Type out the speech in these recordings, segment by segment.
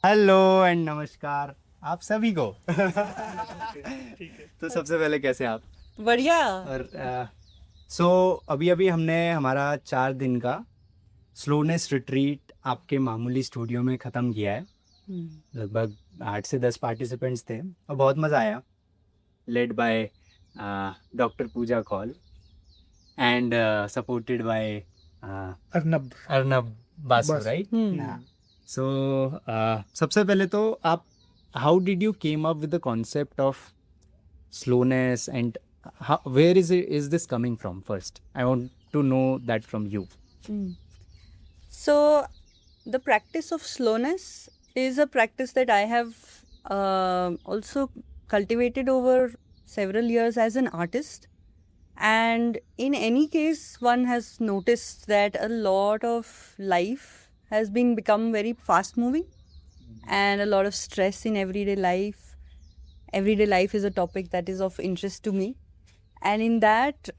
Hello and नमस्कार आप सभी को। तो सबसे पहले कैसे आप? बढ़िया। और सो अभी अभी हमने हमारा 4 दिन का स्लोनेस रिट्रीट आपके मामूली स्टूडियो में ख़त्म किया है। लगभग 8 से 10 पार्टिसिपेंट्स थे और बहुत मज़ा आया। Led by doctor Pooja Kaul and supported by Arnab Arnab Basu, बस राइट? सो सबसे पहले तो आप how did you came up with the concept of slowness and where is this coming from? First I want to know that from you. So, the practice of slowness is a practice that I have also cultivated over several years as an artist. And in any case, one has noticed that a lot of life has become very fast moving and a lot of stress in everyday life. Everyday life is a topic that is of interest to me. And in that,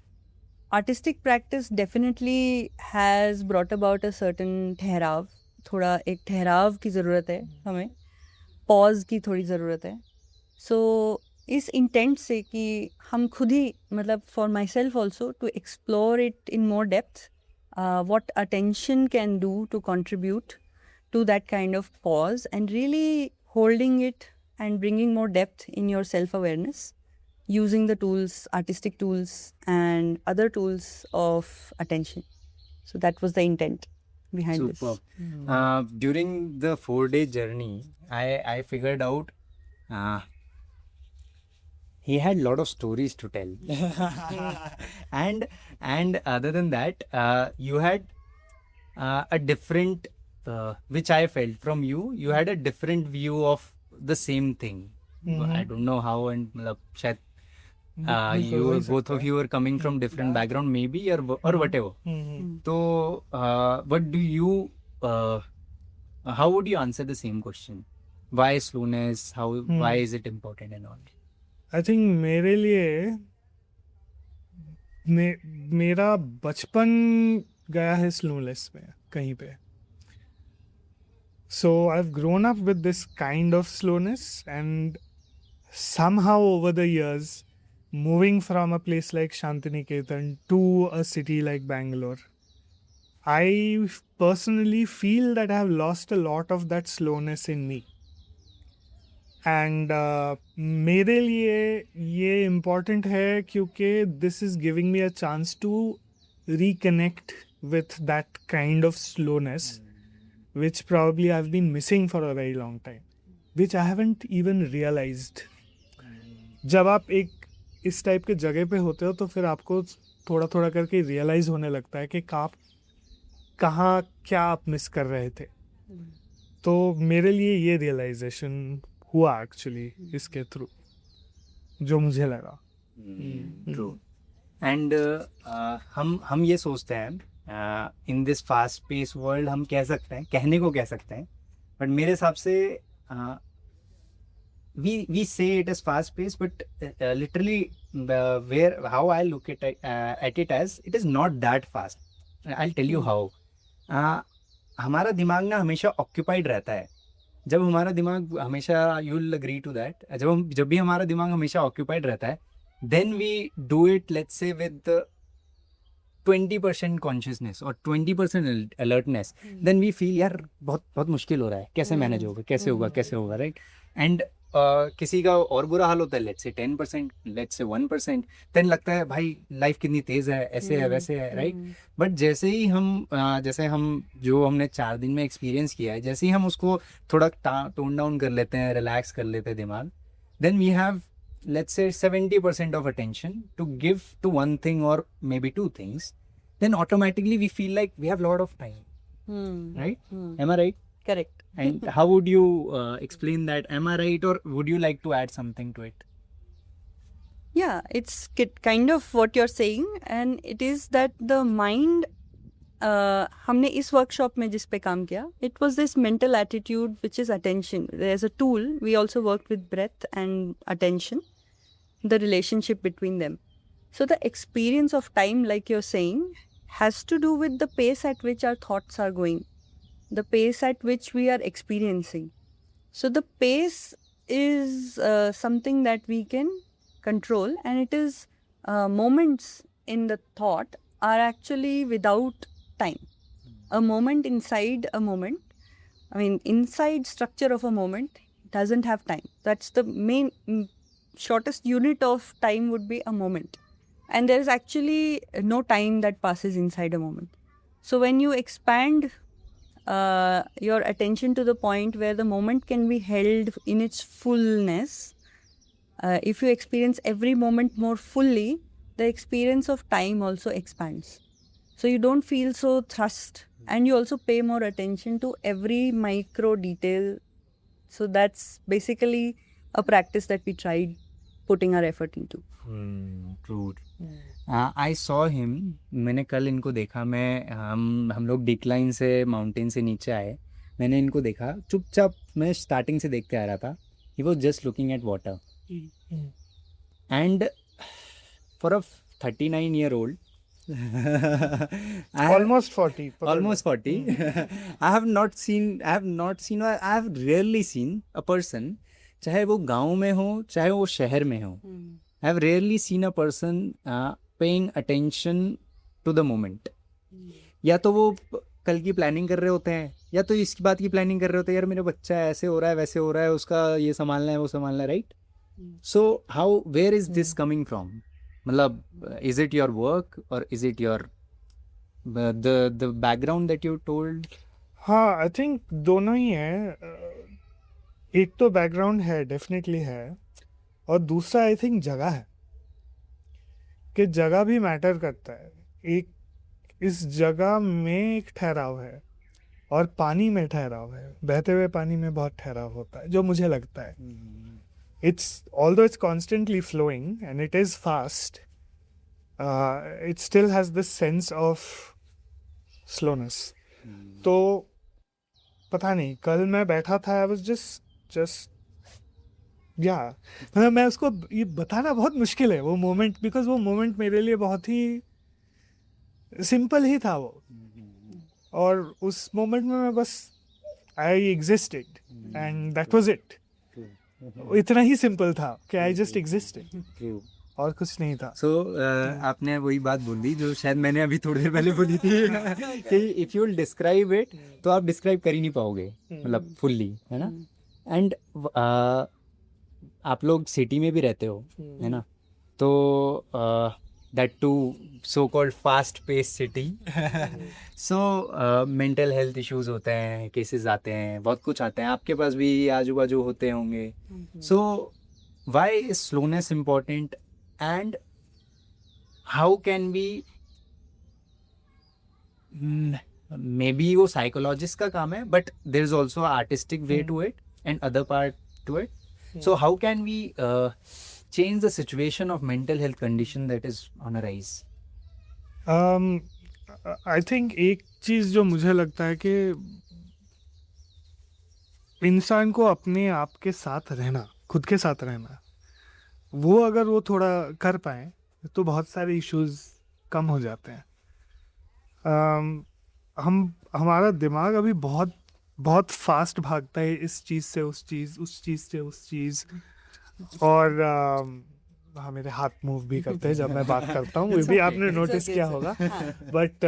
artistic practice definitely has brought about a certain ठहराव. थोड़ा एक ठहराव की ज़रूरत है हमें, pause की थोड़ी ज़रूरत है. सो इस इंटेंट से कि हम खुद ही मतलब for myself also to explore it in more depth, what attention can do to contribute to that kind of pause and really holding it and bringing more depth in your self-awareness using the tools, artistic tools and other tools of attention. So that was the intent behind Superb. this. During the 4-day journey I figured out he had lot of stories to tell. and other than that you had a different which I felt from you had a different view of the same thing. I don't know how, and शायद you both of you are coming from different background maybe or whatever. So what do you how would you answer the same question? Why slowness? Why is it important and all? I think मेरे लिए मेरा बचपन गया है slowness में कहीं पे. So I've grown up with this kind of slowness, and somehow over the years, moving from a place like Shantiniketan to a city like Bangalore, I personally feel that I have lost a lot of that slowness in me. And मेरे लिए ये important है क्योंकि this is giving me a chance to reconnect with that kind of slowness which probably I've been missing for a very long time, which I haven't even realized. जब आप एक इस type के जगह पे होते हो तो फिर आपको थोड़ा थोड़ा करके रियलाइज़ होने लगता है कि कहाँ क्या आप मिस कर रहे थे. तो मेरे लिए ये रियलाइजेशन हुआ एक्चुअली इसके थ्रू, जो मुझे लगा. ट्रू. एंड हम ये सोचते हैं in this fast pace world, हम कह सकते हैं, कहने को कह सकते हैं, बट मेरे हिसाब से we say it as fast pace, but literally how I look at it as it is not that fast. I'll tell you how. हमारा दिमाग ना हमेशा ऑक्यूपाइड रहता है. जब हमारा दिमाग हमेशा, you will agree to that, जब भी हमारा दिमाग हमेशा ऑक्यूपाइड रहता है, then we do it let's say with 20% consciousness और 20% अलर्टनेस, देन वी फील यार बहुत बहुत मुश्किल हो रहा है, कैसे मैनेज होगा, कैसे होगा, राइट? एंड किसी का और बुरा हाल होता है, let's say 10%, let's say 1%, then लगता है भाई लाइफ कितनी तेज है, ऐसे है वैसे है, राइट? बट जैसे ही हम जो हमने 4 दिन में एक्सपीरियंस किया है, जैसे ही हम उसको थोड़ा टोन डाउन कर लेते हैं, रिलैक्स कर लेते हैं दिमाग, then we have let's say 70% of attention to give to one thing or maybe 2 things, then automatically we feel like we have a lot of time. Right? Am I right? Correct. And how would you explain that? Am I right, or would you like to add something to it? Yeah, it's kind of what you're saying, and it is that the mind, हमने इस workshop में जिस पे काम किया, it was this mental attitude which is attention. There's a tool, we also worked with breath and attention, the relationship between them. So the experience of time, like you're saying, has to do with the pace at which our thoughts are going, the pace at which we are experiencing. So the pace is something that we can control, and it is moments in the thought are actually without time. A moment inside a moment, I mean, inside structure of a moment doesn't have time. That's the main shortest unit of time would be a moment. And there is actually no time that passes inside a moment. So when you expand your attention to the point where the moment can be held in its fullness, if you experience every moment more fully, the experience of time also expands. So you don't feel so thrust, and you also pay more attention to every micro detail. So that's basically a practice that we tried putting our effort into. True. I saw him, मैंने कल इनको देखा, हम लोग decline से mountain से नीचे आए, मैंने इनको देखा चुपचाप, मैं स्टार्टिंग से देखते आ रहा था, he was just looking at water and for a 39-year-old Almost 40. almost 40 I have not seen or I have rarely seen a person, चाहे वो गांव में हो चाहे वो शहर में हो, I have rarely seen a person paying attention to the moment. या तो वो कल की प्लानिंग कर रहे होते हैं, या तो इसकी बात की प्लानिंग कर रहे होते हैं, यार मेरा बच्चा ऐसे हो रहा है वैसे हो रहा है, उसका ये संभालना है वो संभालना है, right? So how, where is this coming from? मतलब इज इट योर वर्क और is it your the background that you told? हाँ, आई थिंक दोनों ही है। एक तो बैकग्राउंड है, डेफिनेटली है, और दूसरा आई थिंक जगह है, कि जगह भी मैटर करता है। एक इस जगह में एक ठहराव है और पानी में ठहराव है, बहते हुए पानी में बहुत ठहराव होता है, जो मुझे लगता है। It's although it's constantly flowing and it is fast, it still has this sense of slowness. तो पता नहीं, कल मैं बैठा था, I was just मतलब मैं उसको ये बताना बहुत मुश्किल है वो मोमेंट, बिकॉज वो मोमेंट मेरे लिए बहुत ही सिंपल ही था वो, और उस मोमेंट में मैं बस I existed and that was it. इतना ही सिंपल था कि आई जस्ट एग्जिस्टेड, और कुछ नहीं था। सो आपने वही बात बोल दी जो शायद मैंने अभी थोड़ी देर पहले बोली थी कि if you will describe it तो आप डिस्क्राइब कर ही नहीं पाओगे, मतलब फुल्ली, है ना? एंड आप लोग सिटी में भी रहते हो, है ना? तो that to so called fast pace city, so mental health issues होते हैं, केसेस आते हैं, बहुत कुछ आते हैं, आपके पास भी आजू बाजू होते होंगे। So why is slowness important and how can be, maybe वो साइकोलॉजिस्ट का काम है, but there is also artistic way to it and other part to it. So how can we change the situation of mental health condition that is on a rise? I think एक चीज़ जो मुझे लगता है कि इंसान को अपने आप के साथ रहना, खुद के साथ रहना, वो अगर वो थोड़ा कर पाए तो बहुत सारे इश्यूज कम हो जाते हैं. हमारा दिमाग अभी बहुत बहुत फास्ट भागता है, इस चीज़ से उस चीज़, उस चीज़ से उस चीज़, और हाँ, मेरे हाथ मूव भी करते हैं जब मैं बात करता हूँ, वो भी आपने नोटिस किया होगा. बट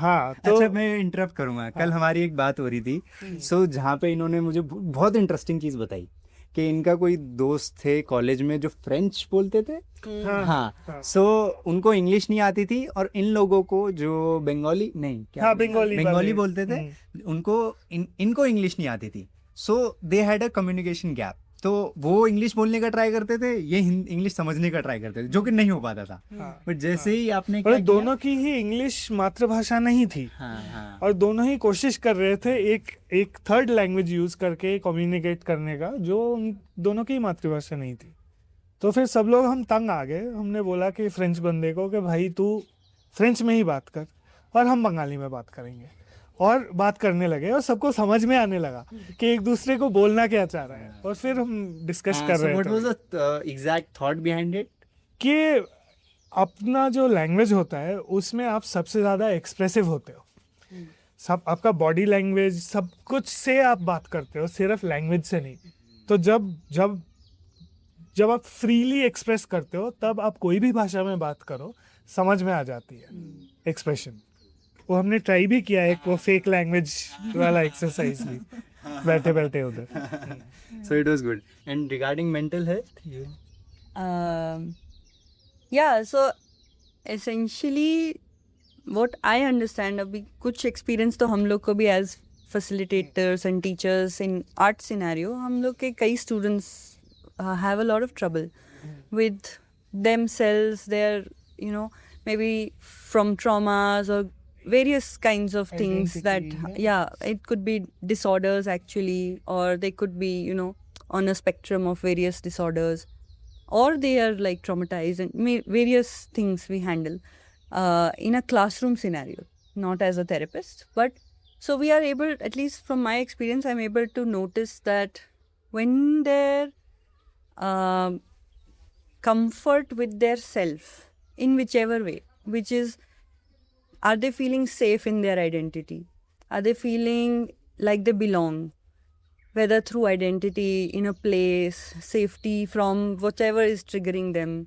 हाँ, तो अच्छा, मैं इंटरप्ट करूँगा. कल हमारी एक बात हो रही थी, सो जहाँ पे इन्होंने मुझे बहुत इंटरेस्टिंग चीज़ बताई कि इनका कोई दोस्त थे कॉलेज में जो फ्रेंच बोलते थे. हाँ, सो उनको इंग्लिश नहीं आती थी, और इन लोगों को जो बंगाली नहीं, क्या बंगाली बोलते थे, उनको इनको इंग्लिश नहीं आती थी. So they had a communication gap. तो वो इंग्लिश बोलने का ट्राई करते थे, ये इंग्लिश समझने का ट्राई करते थे, जो कि नहीं हो पाता था. बट जैसे ही आपने क्या किया, दोनों की ही इंग्लिश मातृभाषा नहीं थी. और दोनों ही कोशिश कर रहे थे एक थर्ड लैंग्वेज यूज करके कम्युनिकेट करने का, जो दोनों की मातृभाषा नहीं थी. तो फिर सब लोग हम तंग आ गए. हमने बोला कि फ्रेंच बंदे को कि भाई तू फ्रेंच में ही बात कर और हम बंगाली में बात करेंगे, और बात करने लगे, और सबको समझ में आने लगा कि एक दूसरे को बोलना क्या चाह रहा है. और फिर हम डिस्कस कर रहे थे. What was the exact thought behind it? कि अपना जो लैंग्वेज होता है उसमें आप सबसे ज़्यादा एक्सप्रेसिव होते हो. सब आपका बॉडी लैंग्वेज सब कुछ से आप बात करते हो, सिर्फ लैंग्वेज से नहीं। तो जब जब जब आप फ्रीली एक्सप्रेस करते हो तब आप कोई भी भाषा में बात करो समझ में आ जाती है एक्सप्रेशन। वो हमने ट्राई भी किया एक वो फेक लैंग्वेज वाला एक्सरसाइज भी बैठे बैठे उधर। So it was good. And regarding mental health, Yeah, so essentially what I understand, अभी कुछ experience तो हम लोग को भी as facilitators and teachers in art scenario, हम लोग के कई students have a lot of trouble with themselves, their, you know, maybe from traumas or various kinds of things that, yeah, it could be disorders actually, or they could be, you know, on a spectrum of various disorders, or they are like traumatized, and various things we handle in a classroom scenario, not as a therapist. But so we are able, at least from my experience, I'm able to notice that when their comfort with their self in whichever way, which is, are they feeling safe in their identity? Are they feeling like they belong? Whether through identity, in a place, safety from whatever is triggering them.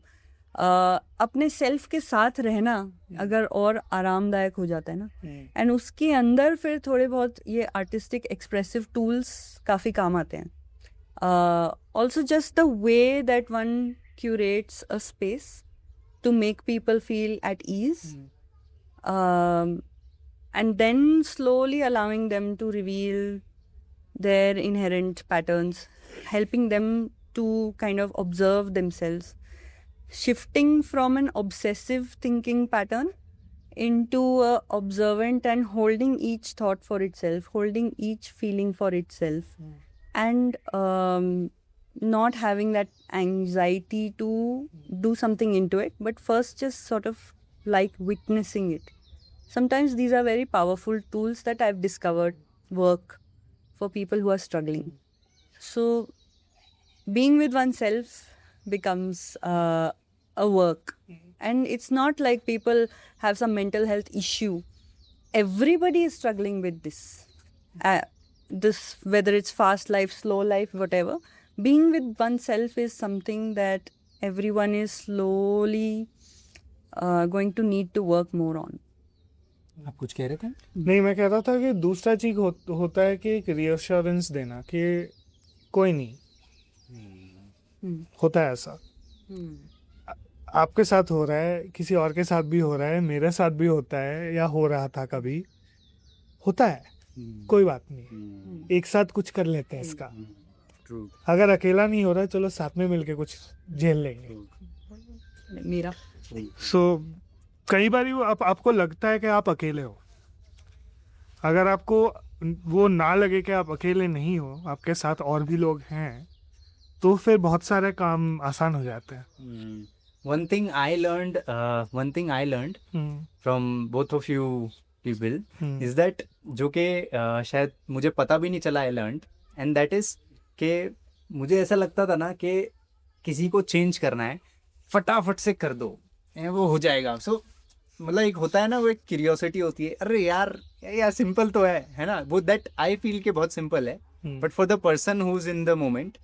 अपने self के साथ रहना अगर और आरामदायक हो जाता है ना, एंड उसके अंदर फिर थोड़े बहुत ये आर्टिस्टिक एक्सप्रेसिव टूल्स काफ़ी काम आते हैं. Also just the way that one curates a space to make people feel at ease, and then slowly allowing them to reveal their inherent patterns, helping them to kind of observe themselves, shifting from an obsessive thinking pattern into a observant and holding each thought for itself, holding each feeling for itself, and not having that anxiety to do something into it, but first just sort of like witnessing it. Sometimes these are very powerful tools that I've discovered work for people who are struggling. So being with oneself becomes a work. And it's not like people have some mental health issue. Everybody is struggling with this. This, whether it's fast life, slow life, whatever. Being with oneself is something that everyone is slowly going to need to work more on. आप कुछ कह रहे थे? नहीं, मैं कह रहा था कि दूसरा चीज होता है कि एक रियश्योरेंस देना कि कोई नहीं होता है ऐसा. आपके साथ हो रहा है, किसी और के साथ भी हो रहा है, मेरे साथ भी होता है या हो रहा था कभी, होता है, कोई बात नहीं, एक साथ कुछ कर लेते हैं इसका. अगर अकेला नहीं हो रहा है, चलो साथ में मिलके कुछ झेल लेंगे. मेरा कई बार आपको लगता है कि आप अकेले हो. अगर आपको वो ना लगे कि आप अकेले नहीं हो, आपके साथ और भी लोग हैं, तो फिर बहुत सारे काम आसान हो जाते हैं. One thing I learned from both of you people is that जो कि शायद मुझे पता भी नहीं चला I learned, and that is कि मुझे ऐसा लगता था ना कि किसी को चेंज करना है फटाफट से कर दो, वो हो जाएगा. सो मतलब एक होता है ना, वो एक क्यूरियोसिटी होती है, अरे यार सिंपल तो है ना, वो दैट आई फील के बहुत सिंपल है, but for the person who is in the moment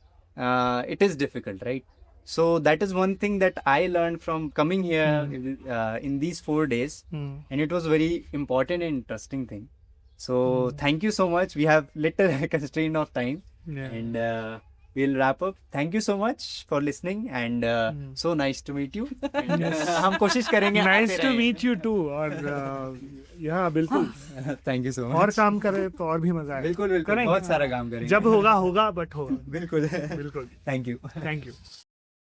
it is difficult, right? So that is one thing that I learned from coming here in these 4 days, and it was very important and interesting thing. So thank you so much. We have little constraint of time, and we'll wrap up. Thank you so much for listening, and so nice to meet you. And, हम कोशिश करेंगे. Nice to meet you too. और yeah, बिल्कुल. Thanक you so much. और काम करें तो और भी मजा है. बिल्कुल बहुत सारा काम करेंगे. जब होगा बट होगा. बिल्कुल. बिल्कुल. Thank you. Thank you.